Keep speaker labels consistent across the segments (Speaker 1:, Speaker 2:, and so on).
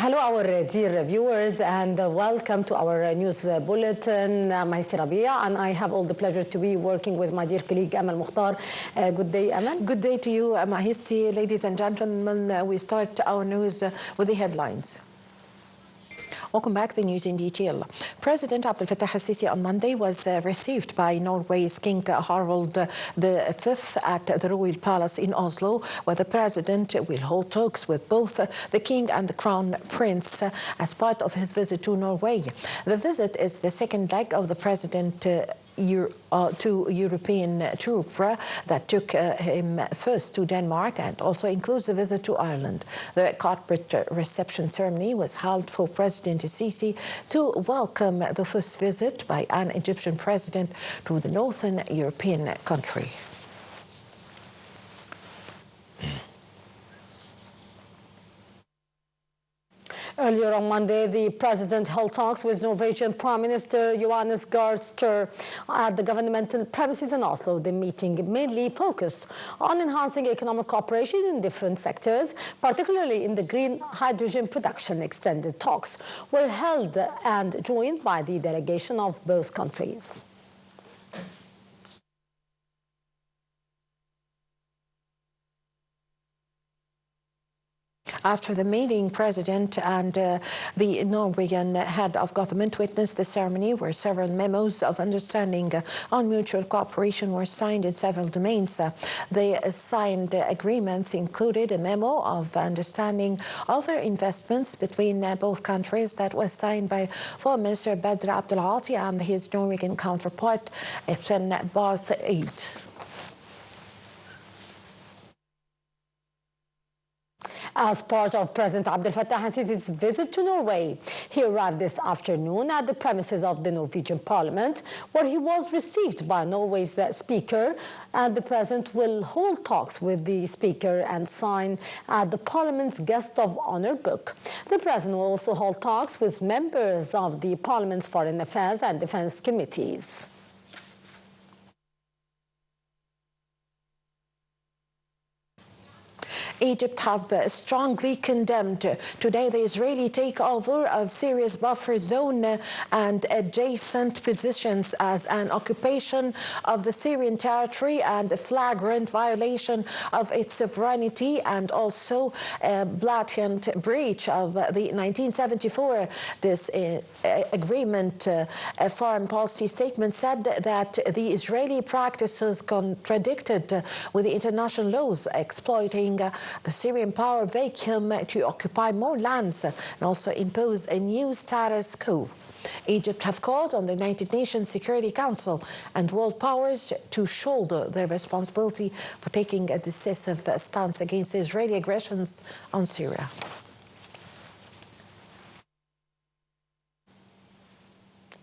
Speaker 1: Hello, our dear viewers, and welcome to our news bulletin. I'm Haysi Rabia, and I have all the pleasure to be working with my dear colleague Amal Mukhtar. Good day, Amal.
Speaker 2: Good day to you, Haysi. Ladies and gentlemen, we start our news with the headlines. Welcome back. The news in detail. President Abdel Sisi on Monday was received by Norway's King Harald V at the Royal Palace in Oslo, where the president will hold talks with both the king and the crown prince as part of his visit to Norway. The visit is the second leg of the president to European tour that took him first to Denmark and also includes a visit to Ireland. The corporate reception ceremony was held for President Sisi to welcome the first visit by an Egyptian president to the northern European country.
Speaker 1: Earlier on Monday, the president held talks with Norwegian Prime Minister Johannes Gahr Støre at the governmental premises in Oslo. The meeting mainly focused on enhancing economic cooperation in different sectors, particularly in the green hydrogen production. Extended talks were held and joined by the delegation of both countries.
Speaker 2: After the meeting, President and the Norwegian head of government witnessed the ceremony where several memos of understanding on mutual cooperation were signed in several domains. The signed agreements included a memo of understanding other investments between both countries that was signed by Foreign Minister Badr Abdelghati and his Norwegian counterpart, Espen Barth Eid.
Speaker 1: As part of President Abdel Sisi's visit to Norway, he arrived this afternoon at the premises of the Norwegian Parliament, where he was received by Norway's Speaker, and the President will hold talks with the Speaker and sign at the Parliament's Guest of Honor book. The President will also hold talks with members of the Parliament's Foreign Affairs and Defence Committees.
Speaker 2: Egypt have strongly condemned today the Israeli takeover of Syria's buffer zone and adjacent positions as an occupation of the Syrian territory and a flagrant violation of its sovereignty and also a blatant breach of the 1974. This agreement, a foreign policy statement said that the Israeli practices contradicted with the international laws, exploiting the Syrian power vacuum to occupy more lands and also impose a new status quo. Egypt have called on the United Nations Security Council and world powers to shoulder their responsibility for taking a decisive stance against Israeli aggressions on Syria.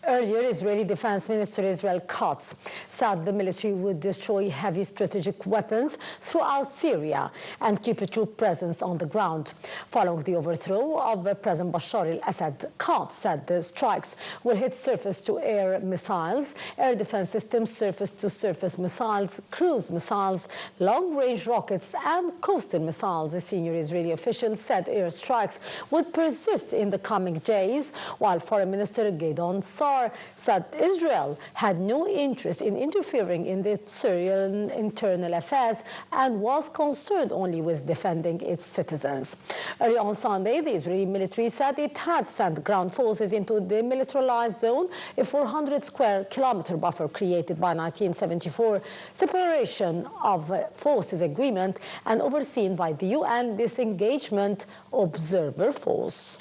Speaker 1: Earlier, Israeli Defense Minister Israel Katz said the military would destroy heavy strategic weapons throughout Syria and keep a troop presence on the ground. Following the overthrow of President Bashar al-Assad, Katz said the strikes will hit surface-to-air missiles, air defense systems, surface-to-surface missiles, cruise missiles, long-range rockets, and coastal missiles. A senior Israeli official said airstrikes would persist in the coming days, while Foreign Minister Gideon Sa'ar said Israel had no interest in interfering in the Syrian internal affairs and was concerned only with defending its citizens. Early on Sunday, the Israeli military said it had sent ground forces into the demilitarized zone, a 400-square-kilometer buffer created by 1974 separation of forces agreement and overseen by the UN Disengagement Observer Force.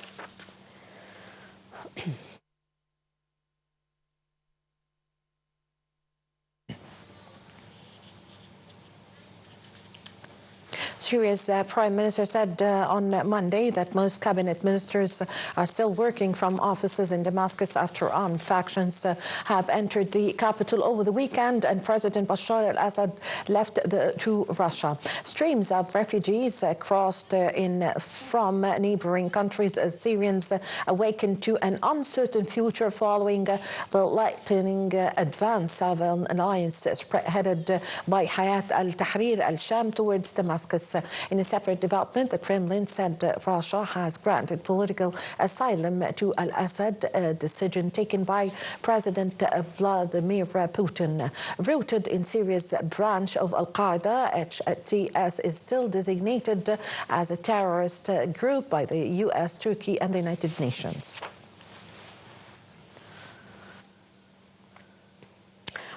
Speaker 2: Syria's Prime Minister said on Monday that most cabinet ministers are still working from offices in Damascus after armed factions have entered the capital over the weekend and President Bashar al-Assad left to Russia. Streams of refugees crossed in from neighboring countries as Syrians awakened to an uncertain future following the lightning advance of an alliance headed by Hayat al-Tahrir al-Sham towards Damascus. In a separate development, the Kremlin said Russia has granted political asylum to al-Assad, a decision taken by President Vladimir Putin. Rooted in Syria's branch of al-Qaeda, HTS is still designated as a terrorist group by the US, Turkey and the United Nations.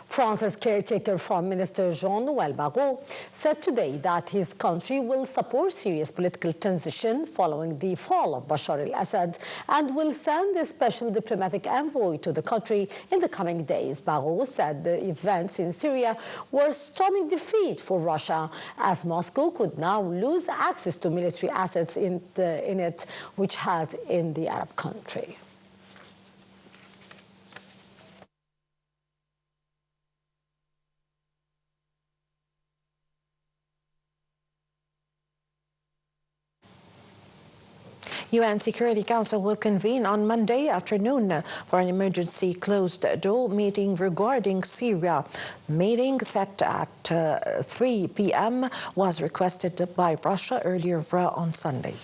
Speaker 1: France's caretaker Foreign Minister Jean-Noël Barrot said today that his country will support Syria's political transition following the fall of Bashar al-Assad and will send a special diplomatic envoy to the country in the coming days. Barrot said the events in Syria were a stunning defeat for Russia, as Moscow could now lose access to military assets in it, which has in the Arab country.
Speaker 2: UN Security Council will convene on Monday afternoon for an emergency closed-door meeting regarding Syria. Meeting set at 3 p.m. was requested by Russia earlier on Sunday.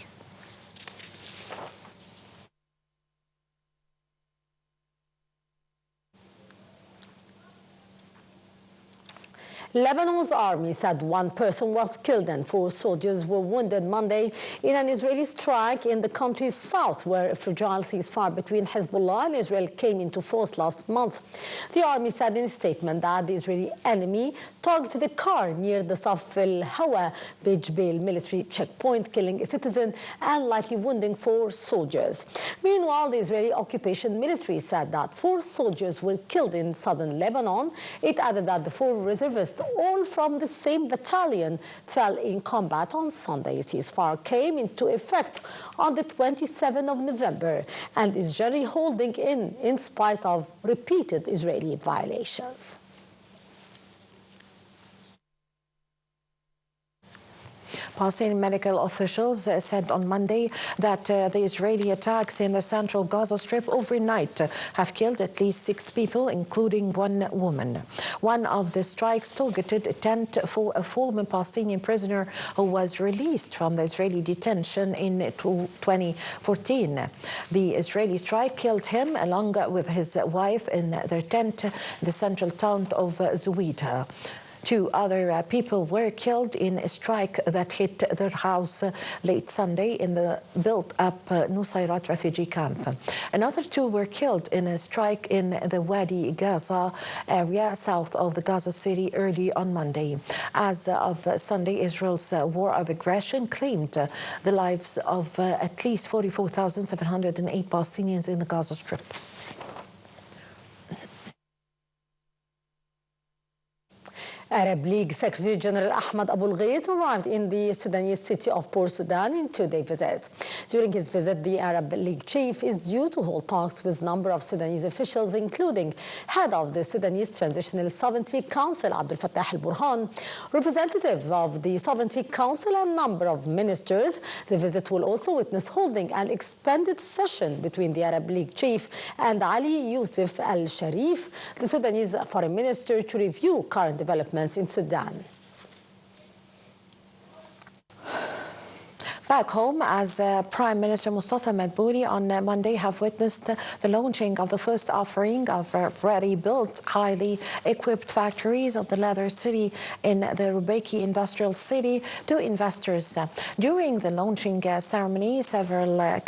Speaker 1: Lebanon's army said one person was killed and 4 soldiers were wounded Monday in an Israeli strike in the country's south, where a fragile ceasefire between Hezbollah and Israel came into force last month. The army said in a statement that the Israeli enemy targeted a car near the Saf al-Hawa Bijbil military checkpoint, killing a citizen and lightly wounding 4 soldiers. Meanwhile, the Israeli occupation military said that 4 soldiers were killed in southern Lebanon. It added that the 4 reservists, all from the same battalion, fell in combat on Sunday. Ceasefire came into effect on the 27th of November and is generally holding in spite of repeated Israeli violations.
Speaker 2: Palestinian medical officials said on Monday that the Israeli attacks in the central Gaza Strip overnight have killed at least 6 people, including 1 woman. One of the strikes targeted a tent for a former Palestinian prisoner who was released from the Israeli detention in 2014. The Israeli strike killed him along with his wife in their tent in the central town of Zuwida. 2 other people were killed in a strike that hit their house late Sunday in the built-up Nusayrat refugee camp. Another 2 were killed in a strike in the Wadi Gaza area south of the Gaza city early on Monday. As of Sunday, Israel's war of aggression claimed the lives of at least 44,708 Palestinians in the Gaza Strip.
Speaker 1: Arab League Secretary General Ahmed Abul Ghait arrived in the Sudanese city of Port Sudan in 2-day visit. During his visit, the Arab League chief is due to hold talks with a number of Sudanese officials, including head of the Sudanese Transitional Sovereignty Council, Abdel Fattah al-Burhan, representative of the Sovereignty Council, and a number of ministers. The visit will also witness holding an expanded session between the Arab League chief and Ali Youssef al-Sharif, the Sudanese foreign minister, to review current developments in Sudan.
Speaker 2: Back home, as Prime Minister Mustafa Madbouli on Monday have witnessed the launching of the first offering of ready-built, highly equipped factories of the leather city in the Rubaiki industrial city to investors. During the launching ceremony, several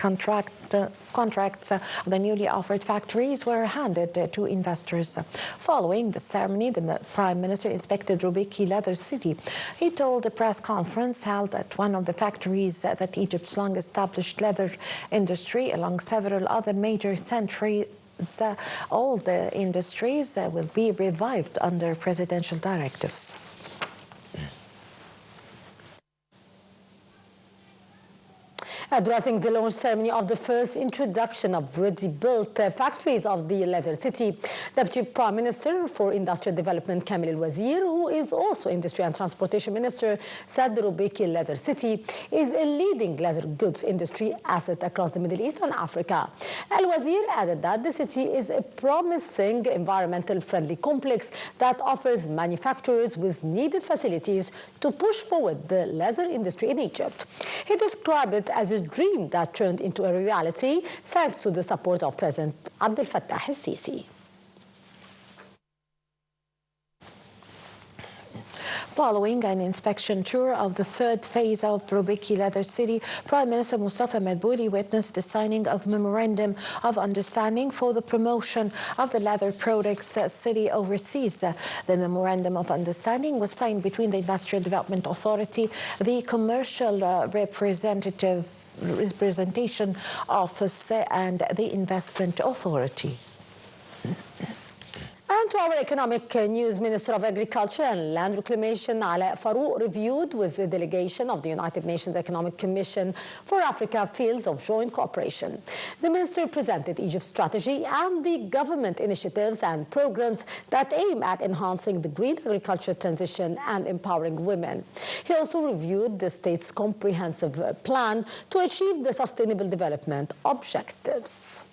Speaker 2: contracts of the newly offered factories were handed to investors. Following the ceremony, the Prime Minister inspected Rubaiki Leather City. He told a press conference held at one of the factories that Egypt's long-established leather industry, along several other major centuries, all the industries will be revived under presidential directives.
Speaker 1: Addressing the launch ceremony of the first introduction of ready-built factories of the Leather City, Deputy Prime Minister for Industrial Development Kamil Al-Wazir, who is also Industry and Transportation Minister, said the Rubaiki Leather City is a leading leather goods industry asset across the Middle East and Africa. Al-Wazir added that the city is a promising environmental-friendly complex that offers manufacturers with needed facilities to push forward the leather industry in Egypt. He described it as a dream that turned into a reality thanks to the support of President Abdel Fattah al-Sisi.
Speaker 2: Following an inspection tour of the third phase of Rubaiki Leather City, Prime Minister Mustafa Madbouli witnessed the signing of Memorandum of Understanding for the promotion of the leather products city overseas. The Memorandum of Understanding was signed between the Industrial Development Authority, the Commercial Representation Office and the Investment Authority.
Speaker 1: And to our economic news, Minister of Agriculture and Land Reclamation Ala Farouk reviewed with the delegation of the United Nations Economic Commission for Africa fields of joint cooperation. The minister presented Egypt's strategy and the government initiatives and programs that aim at enhancing the green agriculture transition and empowering women. He also reviewed the state's comprehensive plan to achieve the sustainable development objectives.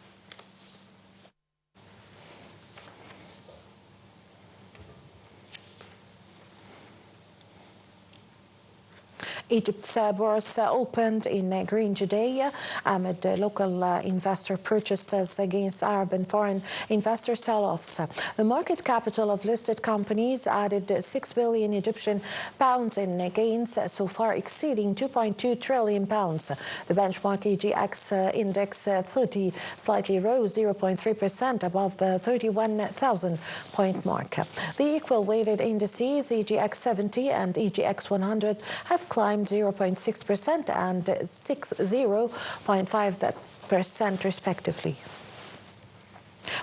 Speaker 2: Egypt's bourse opened in green today amid local investor purchases against Arab and foreign investor sell-offs. The market capital of listed companies added 6 billion Egyptian pounds in gains, so far exceeding 2.2 trillion pounds. The benchmark EGX index 30 slightly rose 0.3% above the 31,000 point mark. The equal weighted indices EGX 70 and EGX 100 have climbed 0.6% and 60.5% respectively.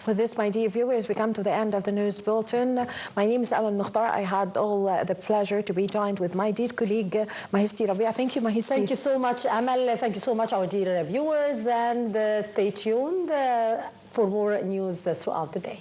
Speaker 2: With this, my dear viewers, we come to the end of the news bulletin. My name is Amal Mukhtar. I had all the pleasure to be joined with my dear colleague, Mahisti Rabia. Thank you, Mahisti.
Speaker 1: Thank you so much, Amal. Thank you so much, our dear viewers, and stay tuned for more news throughout the day.